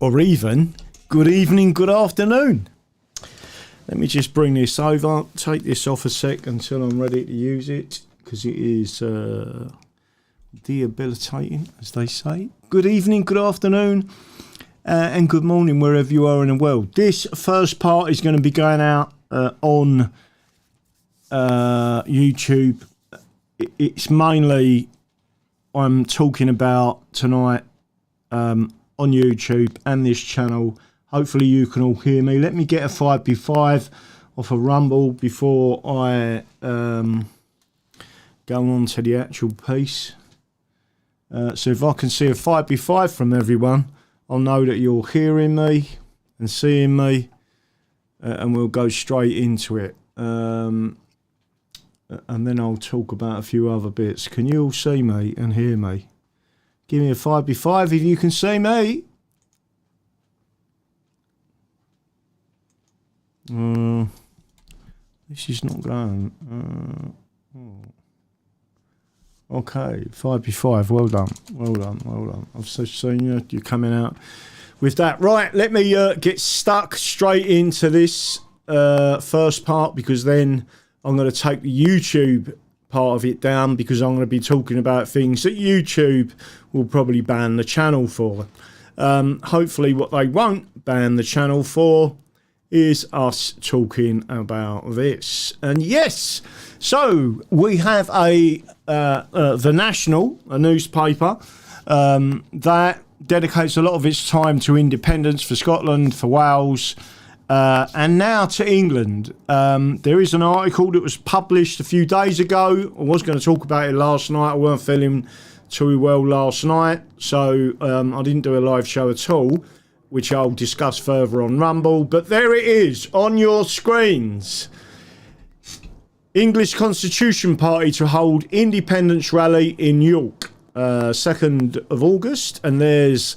or even good evening, good afternoon. Let me just bring this over, take this off a sec until I'm ready to use it, because it is debilitating, as they say. Good evening, good afternoon, and good morning wherever you are in the world. This first part is going to be going out on YouTube. It's mainly I'm talking about tonight on YouTube and this channel. Hopefully you can all hear me. Let me get a 5v5 off a Rumble before I go on to the actual piece. So if I can see a 5v5 from everyone, I'll know that you're hearing me and seeing me, and we'll go straight into it. And then I'll talk about a few other bits. Can you all see me and hear me? Give me a 5v5 if you can see me. This is not going. Okay, 5v5. Well done. Well done. Well done. I've so seen you. You're coming out with that. Right, let me get stuck straight into this first part, because then I'm going to take the YouTube part of it down, because I'm going to be talking about things that YouTube will probably ban the channel for. Hopefully what they won't ban the channel for is us talking about this. And yes, so we have the National, a newspaper that dedicates a lot of its time to independence for Scotland, for Wales, and now to England. There is an article that was published a few days ago. I was going to talk about it last night. I weren't feeling too well last night, so I didn't do a live show at all, which I'll discuss further on Rumble. But there it is on your screens. English Constitution Party to hold independence rally in York, 2nd of August. And there's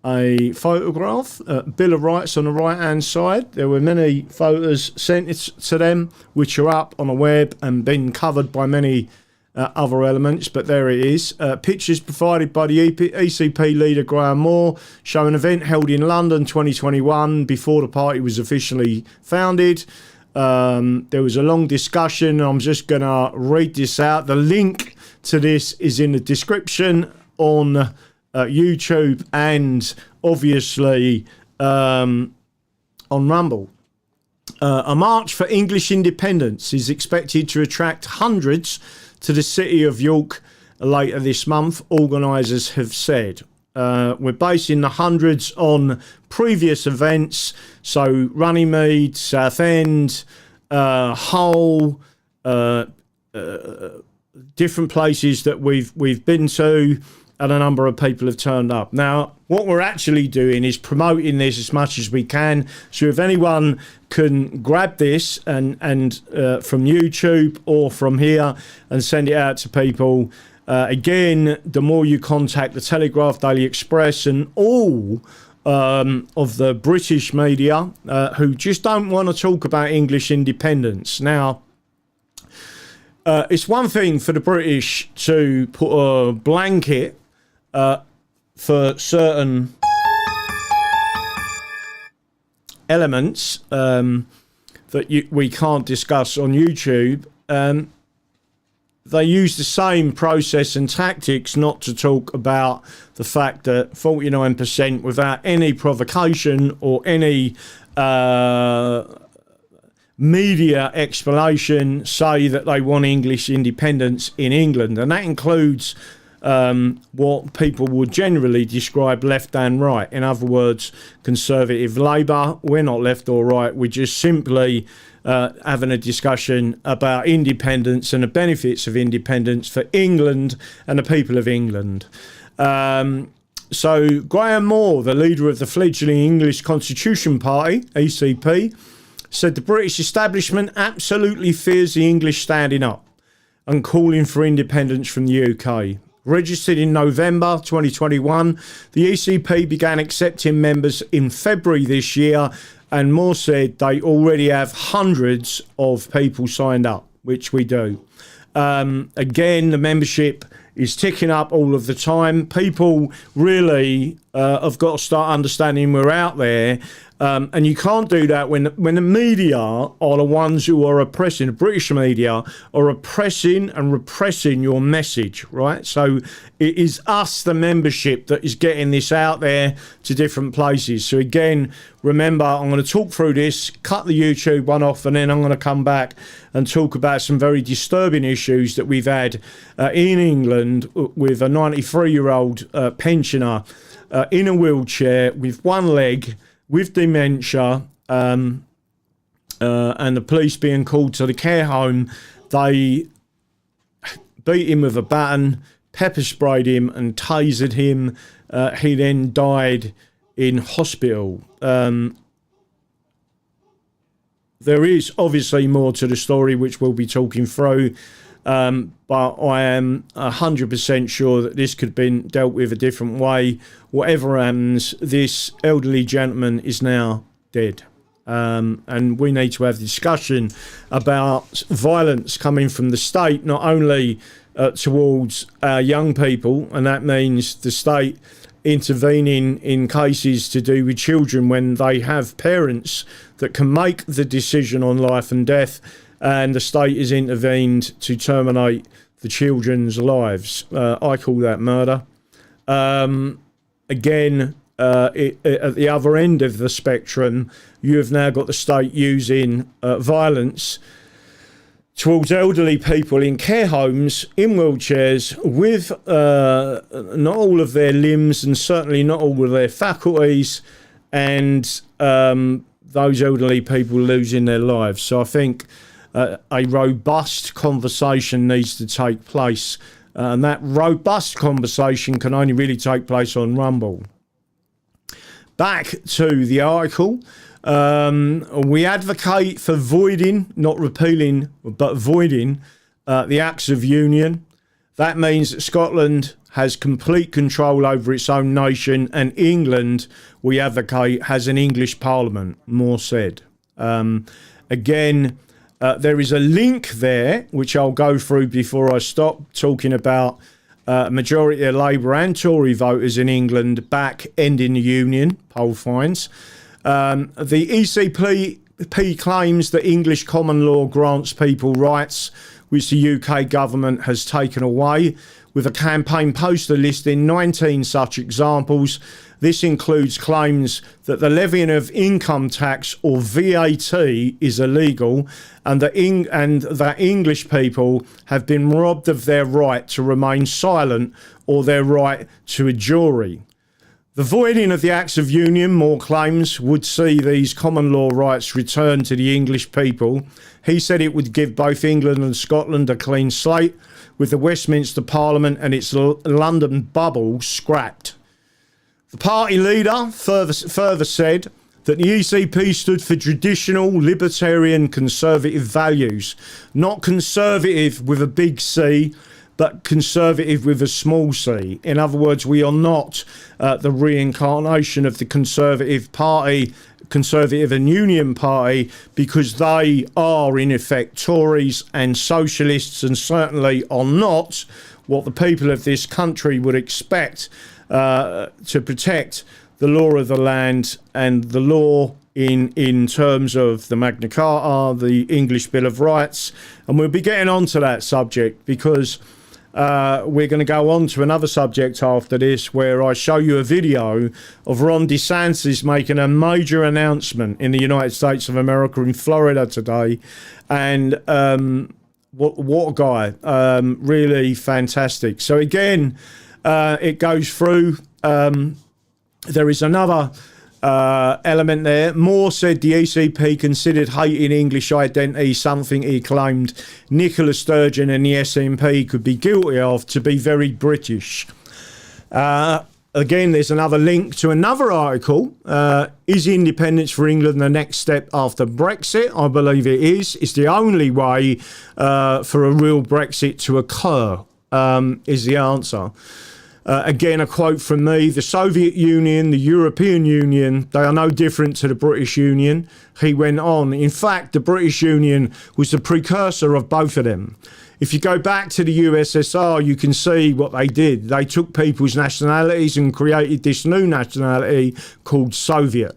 a photograph, Bill of Rights on the right-hand side. There were many photos sent to them, which are up on the web and been covered by many other elements, but there it is. Pictures provided by the ECP leader Graham Moore show an event held in London 2021 before the party was officially founded. There was a long discussion. I'm just going to read this out. The link to this is in the description on YouTube and obviously on Rumble. A march for English independence is expected to attract hundreds to the city of York later this month, organisers have said. We're basing the hundreds on previous events, so Runnymede, Southend, Hull, different places that we've been to, and a number of people have turned up. Now, what we're actually doing is promoting this as much as we can. So if anyone can grab this and from YouTube or from here and send it out to people, again, the more you contact the Telegraph, Daily Express, and all of the British media who just don't want to talk about English independence. Now, it's one thing for the British to put a blanket for certain elements that we can't discuss on YouTube. They use the same process and tactics not to talk about the fact that 49%, without any provocation or any media explanation, say that they want English independence in England. And that includes what people would generally describe left and right. In other words, Conservative Labour. We're not left or right. We're just simply having a discussion about independence and the benefits of independence for England and the people of England. So Graham Moore, the leader of the fledgling English Constitution Party, ECP, said the British establishment absolutely fears the English standing up and calling for independence from the UK. Registered in November 2021, the ECP began accepting members in February this year, and Moore said they already have hundreds of people signed up, which we do. Again, the membership is ticking up all of the time. People really have got to start understanding we're out there. And you can't do that when the media are the ones who are oppressing, the British media are oppressing and repressing your message, right? So it is us, the membership, that is getting this out there to different places. So again, remember, I'm going to talk through this, cut the YouTube one off, and then I'm going to come back and talk about some very disturbing issues that we've had in England with a 93-year-old pensioner in a wheelchair with one leg, with dementia, and the police being called to the care home. They beat him with a baton, pepper sprayed him and tasered him. He then died in hospital. There is obviously more to the story, which we'll be talking through, but I am 100% sure that this could have been dealt with a different way. Whatever happens, this elderly gentleman is now dead. And we need to have a discussion about violence coming from the state, not only towards our young people, and that means the state intervening in cases to do with children when they have parents that can make the decision on life and death, and the state has intervened to terminate the children's lives. I call that murder. Again, at the other end of the spectrum, you have now got the state using violence towards elderly people in care homes, in wheelchairs, with not all of their limbs and certainly not all of their faculties, and those elderly people losing their lives. So I think a robust conversation needs to take place, and that robust conversation can only really take place on Rumble. Back to the article. We advocate for voiding, not repealing, but voiding the Acts of Union. That means that Scotland has complete control over its own nation, and England, we advocate, has an English Parliament, more said. Again, there is a link there, which I'll go through before I stop talking about majority of Labour and Tory voters in England back ending the Union, poll finds. The ECP claims that English common law grants people rights which the UK government has taken away, with a campaign poster listing 19 such examples. This includes claims that the levying of income tax or VAT is illegal, and that English people have been robbed of their right to remain silent or their right to a jury. The voiding of the Acts of Union, Moore claims, would see these common law rights returned to the English people. He said it would give both England and Scotland a clean slate, with the Westminster Parliament and its London bubble scrapped. The party leader further said that the ECP stood for traditional, libertarian, conservative values. Not conservative with a big C, but conservative with a small c. In other words, we are not the reincarnation of the Conservative Party, Conservative and Union Party, because they are in effect Tories and Socialists, and certainly are not what the people of this country would expect to protect the law of the land and the law in terms of the Magna Carta, the English Bill of Rights. And we'll be getting on to that subject, because we're going to go on to another subject after this, where I show you a video of Ron DeSantis making a major announcement in the United States of America, in Florida today. And what a guy, really fantastic. So again, it goes through, there is another element there. Moore said the ECP considered hating English identity something he claimed Nicola Sturgeon and the SNP could be guilty of, to be very British. Again, there's another link to another article. Is independence for England the next step after Brexit? I believe it is. It's the only way for a real Brexit to occur, is the answer. Again, a quote from me: the Soviet Union, the European Union, they are no different to the British Union. He went on, in fact, the British Union was the precursor of both of them. If you go back to the USSR, you can see what they did. They took people's nationalities and created this new nationality called Soviet.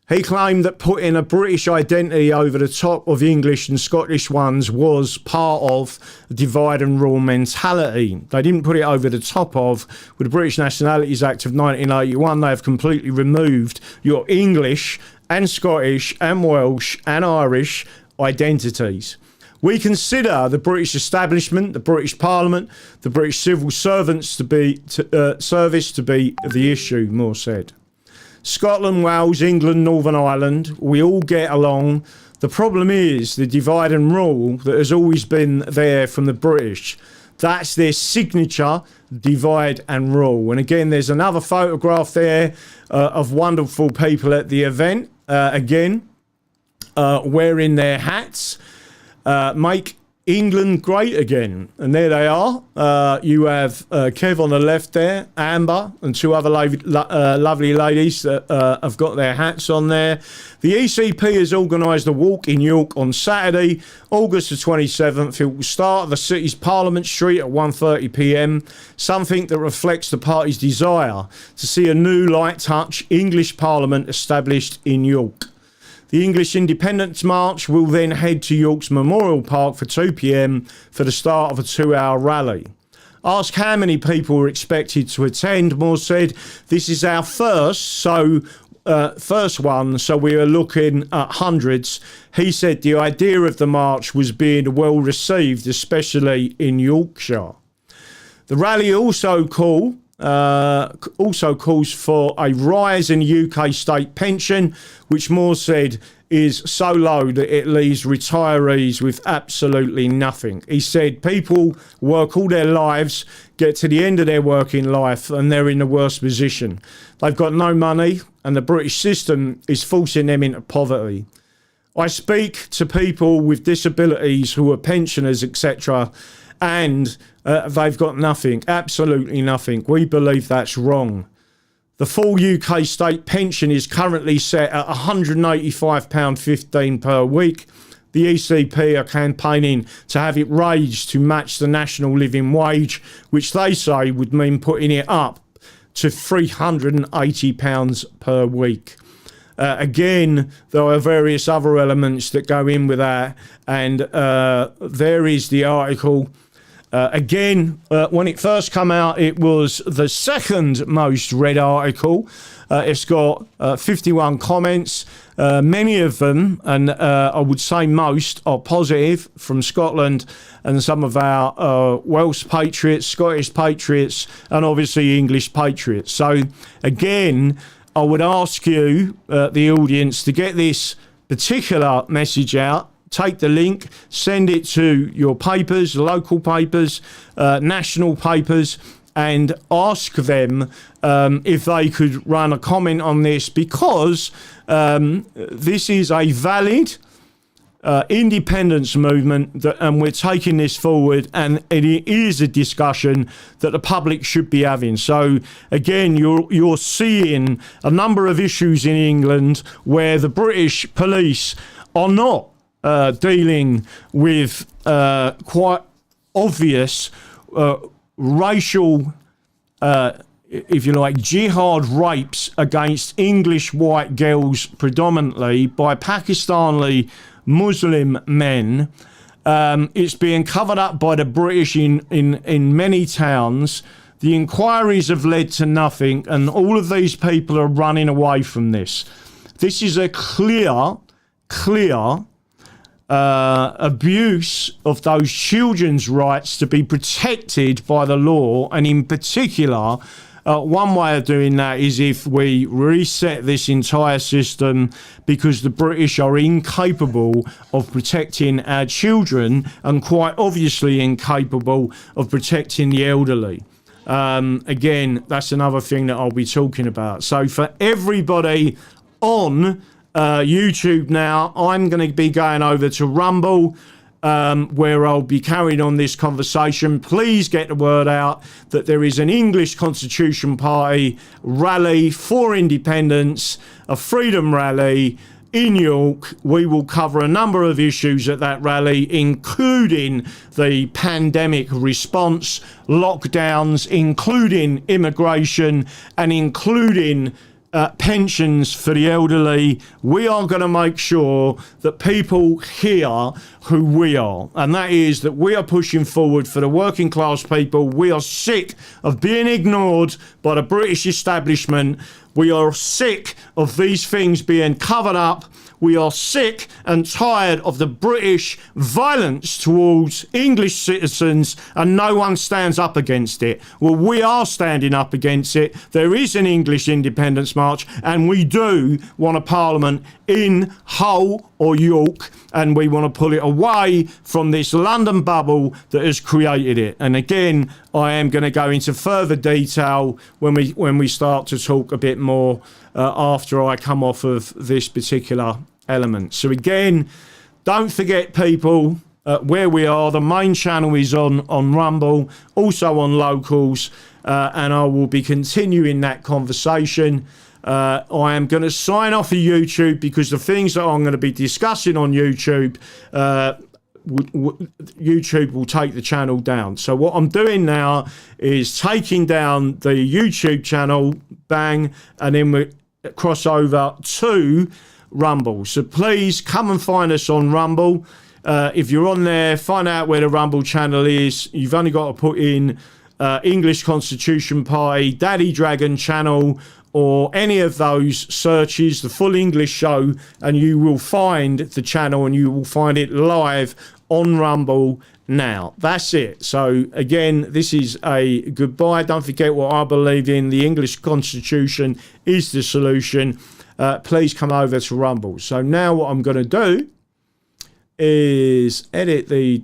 He claimed that putting a British identity over the top of English and Scottish ones was part of the divide and rule mentality. They didn't put it over the top of. With the British Nationalities Act of 1981, they have completely removed your English and Scottish and Welsh and Irish identities. We consider the British establishment, the British Parliament, the British civil servants service to be the issue, Moore said. Scotland, Wales, England, Northern Ireland, we all get along. The problem is the divide and rule that has always been there from the British. That's their signature, divide and rule. And again, there's another photograph there of wonderful people at the event, wearing their hats. Make England great again. And there they are. You have Kev on the left there, Amber, and two other lovely ladies that have got their hats on there. The ECP has organised a walk in York on Saturday, August the 27th. It will start at the city's Parliament Street at 1:30 p.m, something that reflects the party's desire to see a new light-touch English Parliament established in York. The English Independence March will then head to York's Memorial Park for 2 p.m. for the start of a 2-hour rally. Asked how many people were expected to attend, Moore said, "This is our first one, so we are looking at hundreds." He said the idea of the march was being well received, especially in Yorkshire. The rally also calls for a rise in UK state pension, which Moore said is so low that it leaves retirees with absolutely nothing. He said people work all their lives, get to the end of their working life, and they're in the worst position. They've got no money, and the British system is forcing them into poverty. I speak to people with disabilities who are pensioners, etc., and they've got nothing, absolutely nothing. We believe that's wrong. The full UK state pension is currently set at £185.15 per week. The ECP are campaigning to have it raised to match the national living wage, which they say would mean putting it up to £380 per week. Again, there are various other elements that go in with that, and there is the article. When it first came out, it was the second most read article. It's got 51 comments. Many of them, and I would say most, are positive from Scotland and some of our Welsh patriots, Scottish patriots, and obviously English patriots. So again, I would ask you, the audience, to get this particular message out. Take the link, send it to your papers, local papers, national papers, and ask them if they could run a comment on this, because this is a valid independence movement, and we're taking this forward, and it is a discussion that the public should be having. So again, you're seeing a number of issues in England where the British police are not dealing with quite obvious racial, if you like, jihad rapes against English white girls, predominantly by Pakistani Muslim men. It's being covered up by the British in many towns. The inquiries have led to nothing, and all of these people are running away from this. This is a clear abuse of those children's rights to be protected by the law, and in particular, one way of doing that is if we reset this entire system, because the British are incapable of protecting our children and quite obviously incapable of protecting the elderly. Again, that's another thing that I'll be talking about. So for everybody on YouTube now, I'm going to be going over to Rumble, where I'll be carrying on this conversation. Please get the word out that there is an English Constitution Party rally for independence, a freedom rally, in York. We will cover a number of issues at that rally, including the pandemic response, lockdowns, including immigration, and including pensions for the elderly. We are going to make sure that people hear who we are, and that is that we are pushing forward for the working class people. We are sick of being ignored by the British establishment. We are sick of these things being covered up. We are sick and tired of the British violence towards English citizens, and no one stands up against it. Well, we are standing up against it. There is an English independence march, and we do want a parliament in Hull or York, and we want to pull it away from this London bubble that has created it. And again, I am going to go into further detail when we start to talk a bit more after I come off of this particular element. So again, don't forget, people, where we are. The main channel is on Rumble, also on Locals, and I will be continuing that conversation. I am going to sign off of YouTube because the things that I'm going to be discussing on YouTube, YouTube will take the channel down. So what I'm doing now is taking down the YouTube channel, bang, and then we cross over to Rumble. So please come and find us on Rumble. If you're on there, find out where the Rumble channel is. You've only got to put in English Constitution Party, Daddy Dragon channel, or any of those searches, the Full English Show, and you will find the channel, and you will find it live on Rumble now. That's it. So again, this is a goodbye. Don't forget what I believe in. The English Constitution is the solution. Please come over to Rumble. So now what I'm going to do is edit the